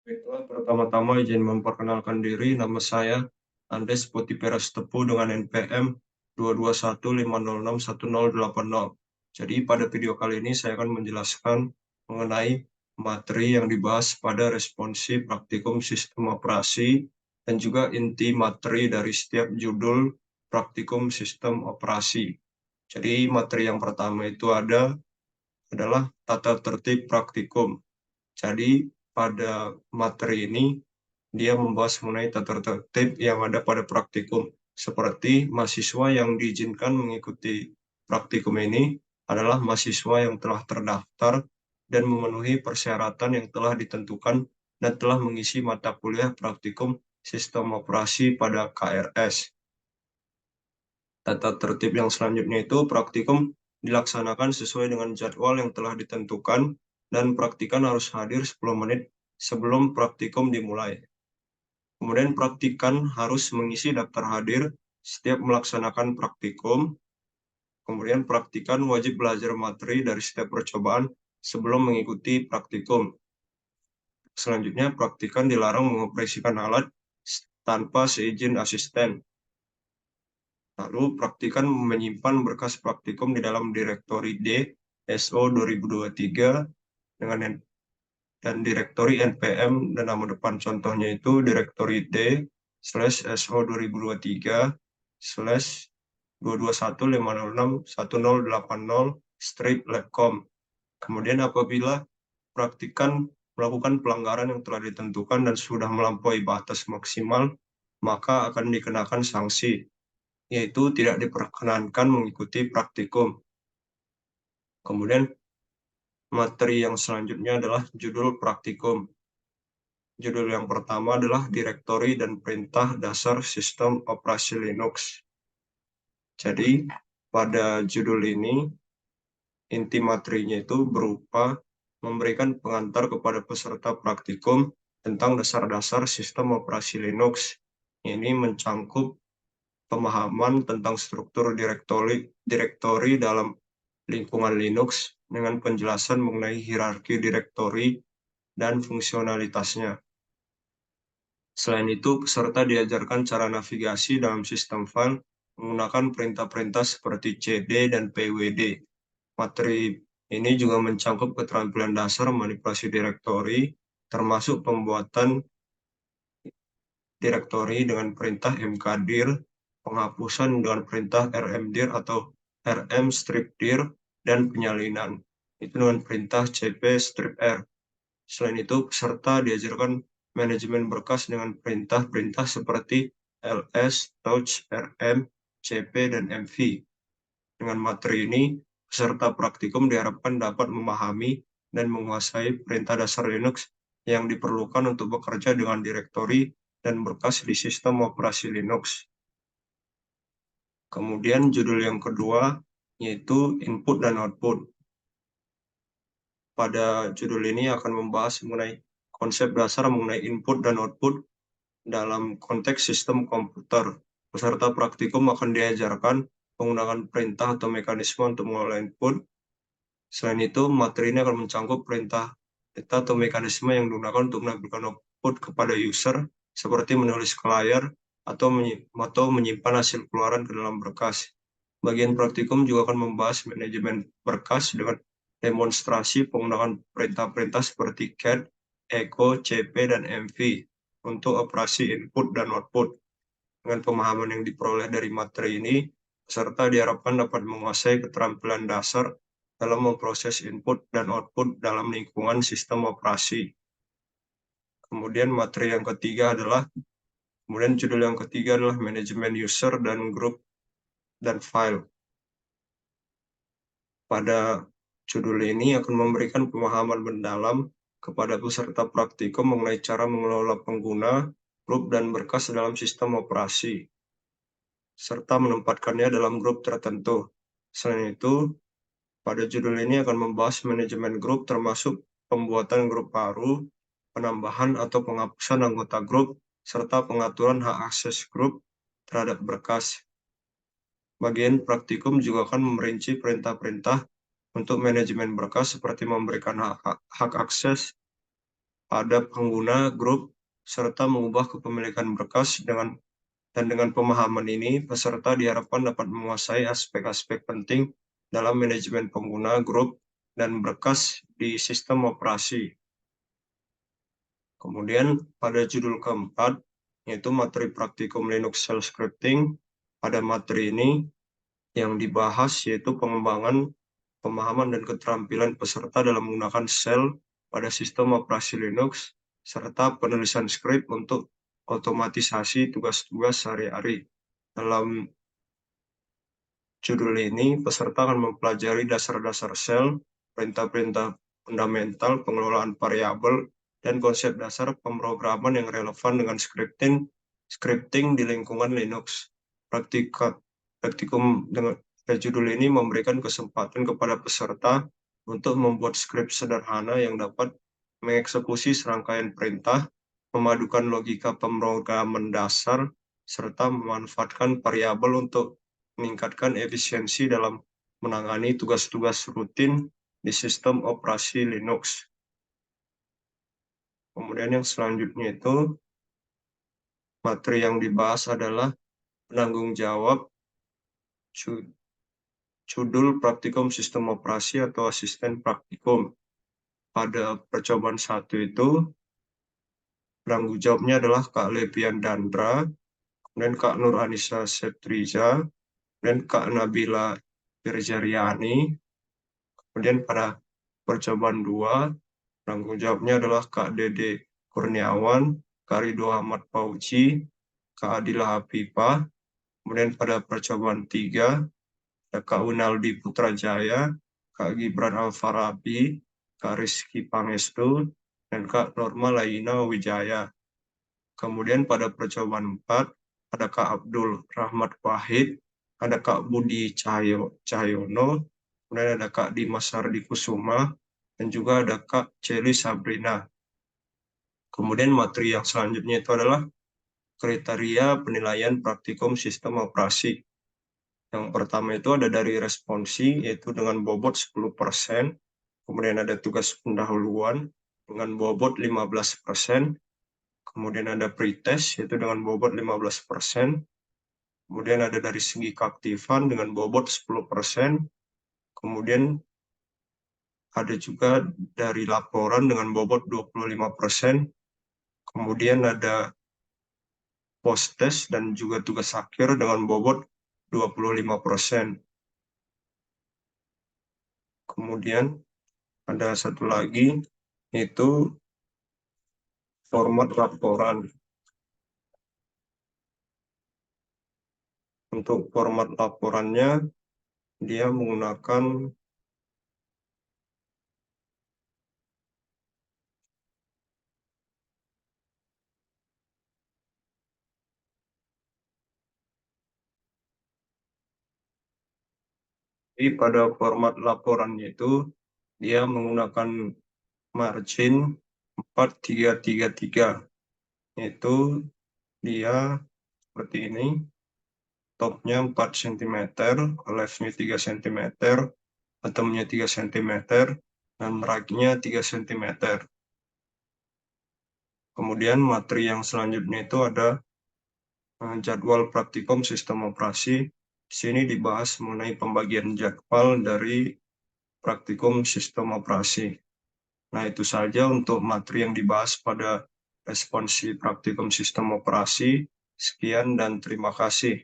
Baiklah, pertama-tama izin memperkenalkan diri, nama saya Andes Potiperas Tepu dengan NPM 22150610080. Jadi pada video kali ini saya akan menjelaskan mengenai materi yang dibahas pada responsi praktikum sistem operasi dan juga inti materi dari setiap judul praktikum sistem operasi. Jadi materi yang pertama itu adalah tata tertib praktikum. Jadi pada materi ini dia membahas mengenai tata tertib yang ada pada praktikum. Seperti mahasiswa yang diizinkan mengikuti praktikum ini adalah mahasiswa yang telah terdaftar dan memenuhi persyaratan yang telah ditentukan dan telah mengisi mata kuliah praktikum sistem operasi pada KRS. Tata tertib yang selanjutnya itu praktikum dilaksanakan sesuai dengan jadwal yang telah ditentukan dan praktikan harus hadir 10 menit sebelum praktikum dimulai. Kemudian praktikan harus mengisi daftar hadir setiap melaksanakan praktikum. Kemudian praktikan wajib belajar materi dari setiap percobaan sebelum mengikuti praktikum. Selanjutnya, praktikan dilarang mengoperasikan alat tanpa seizin asisten. Lalu, praktikan menyimpan berkas praktikum di dalam direktori D SO 2023 dengan dan direktori NPM dan nama depan contohnya itu direktori D/SO 2023 slash 22150610080 strip labcom. Kemudian apabila praktikan melakukan pelanggaran yang telah ditentukan dan sudah melampaui batas maksimal, maka akan dikenakan sanksi, yaitu tidak diperkenankan mengikuti praktikum. Kemudian materi yang selanjutnya adalah judul praktikum. Judul yang pertama adalah Direktori dan Perintah Dasar Sistem Operasi Linux. Jadi, pada judul ini, inti materinya itu berupa memberikan pengantar kepada peserta praktikum tentang dasar-dasar sistem operasi Linux. Ini mencangkup pemahaman tentang struktur direktori dalam lingkungan Linux dengan penjelasan mengenai hierarki direktori dan fungsionalitasnya. Selain itu, peserta diajarkan cara navigasi dalam sistem file menggunakan perintah-perintah seperti cd dan pwd. Materi ini juga mencangkup keterampilan dasar manipulasi direktori, termasuk pembuatan direktori dengan perintah mkdir, penghapusan dengan perintah rmdir atau rm-stripdir, dan penyalinan. Itu dengan perintah cp-stripr. Selain itu, peserta diajarkan manajemen berkas dengan perintah-perintah seperti ls, touch, rm, cp, dan mv. Dengan materi ini, peserta praktikum diharapkan dapat memahami dan menguasai perintah dasar Linux yang diperlukan untuk bekerja dengan direktori dan berkas di sistem operasi Linux. Kemudian judul yang kedua yaitu input dan output. Pada judul ini akan membahas mengenai konsep dasar mengenai input dan output dalam konteks sistem komputer. Peserta praktikum akan diajarkan menggunakan perintah atau mekanisme untuk mengolah input. Selain itu, materi ini akan mencangkup perintah atau mekanisme yang digunakan untuk menampilkan output kepada user, seperti menulis ke layar atau menyimpan hasil keluaran ke dalam berkas. Bagian praktikum juga akan membahas manajemen berkas dengan demonstrasi penggunaan perintah-perintah seperti cat, echo, cp, dan mv untuk operasi input dan output. Dengan pemahaman yang diperoleh dari materi ini, peserta diharapkan dapat menguasai keterampilan dasar dalam memproses input dan output dalam lingkungan sistem operasi. Kemudian judul yang ketiga adalah manajemen user dan grup dan file. Pada judul ini akan memberikan pemahaman mendalam kepada peserta praktikum mengenai cara mengelola pengguna, grup, dan berkas dalam sistem operasi, serta menempatkannya dalam grup tertentu. Selain itu, pada judul ini akan membahas manajemen grup termasuk pembuatan grup baru, penambahan atau penghapusan anggota grup, serta pengaturan hak akses grup terhadap berkas. Bagian praktikum juga akan merinci perintah-perintah untuk manajemen berkas seperti memberikan hak akses, pada pengguna grup serta mengubah kepemilikan berkas dengan pemahaman ini, peserta diharapkan dapat menguasai aspek-aspek penting dalam manajemen pengguna, grup, dan berkas di sistem operasi. Kemudian pada judul keempat, yaitu materi praktikum Linux Shell Scripting. Pada materi ini yang dibahas yaitu pengembangan pemahaman dan keterampilan peserta dalam menggunakan shell pada sistem operasi Linux, serta penulisan skrip untuk otomatisasi tugas-tugas sehari-hari. Dalam judul ini, peserta akan mempelajari dasar-dasar shell, perintah-perintah fundamental, pengelolaan variabel, dan konsep dasar pemrograman yang relevan dengan scripting di lingkungan Linux. Praktikum dengan judul ini memberikan kesempatan kepada peserta untuk membuat skrip sederhana yang dapat mengeksekusi serangkaian perintah, memadukan logika pemrograman dasar, serta memanfaatkan variabel untuk meningkatkan efisiensi dalam menangani tugas-tugas rutin di sistem operasi Linux. Kemudian yang selanjutnya itu, materi yang dibahas adalah penanggung jawab judul praktikum sistem operasi atau asisten praktikum. Pada percobaan 1 itu, penanggung jawabnya adalah Kak Levian Dandra, kemudian Kak Nur Anissa Septriza, dan Kak Nabila Firjariani. Kemudian pada percobaan 2, penanggung jawabnya adalah Kak Dede Kurniawan, Kak Ridho Ahmad Fauzi, Kak Adila Hafifah. Kemudian pada percobaan 3, ada Kak Winaldi Putrajaya, Kak Gibran Alfarabi, Kak Rizky Pangestu, dan Kak Norma Laina Wijaya. Kemudian pada percobaan 4, ada Kak Abdul Rahmat Wahid, ada Kak Budi Cahyono, kemudian ada Kak Dimas Sardi Kusuma, dan juga ada Kak Celi Sabrina. Kemudian materi yang selanjutnya itu adalah kriteria penilaian praktikum sistem operasi. Yang pertama itu ada dari responsi, yaitu dengan bobot 10%. Kemudian ada tugas pendahuluan dengan bobot 15%. Kemudian ada pretest, yaitu dengan bobot 15%. Kemudian ada dari segi keaktifan dengan bobot 10%. Kemudian ada juga dari laporan dengan bobot 25%. Kemudian ada post-test dan juga tugas akhir dengan bobot 25%. Kemudian ada satu lagi, yaitu format laporan. Untuk format laporannya, dia menggunakan pada format laporannya itu dia menggunakan margin 4333, yaitu dia seperti ini, topnya 4 cm, leftnya 3 cm, bottomnya 3 cm, dan right-nya 3 cm. Kemudian materi yang selanjutnya itu ada jadwal praktikum sistem operasi. Di sini dibahas mengenai pembagian jadwal dari praktikum sistem operasi. Nah, itu saja untuk materi yang dibahas pada responsi praktikum sistem operasi. Sekian dan terima kasih.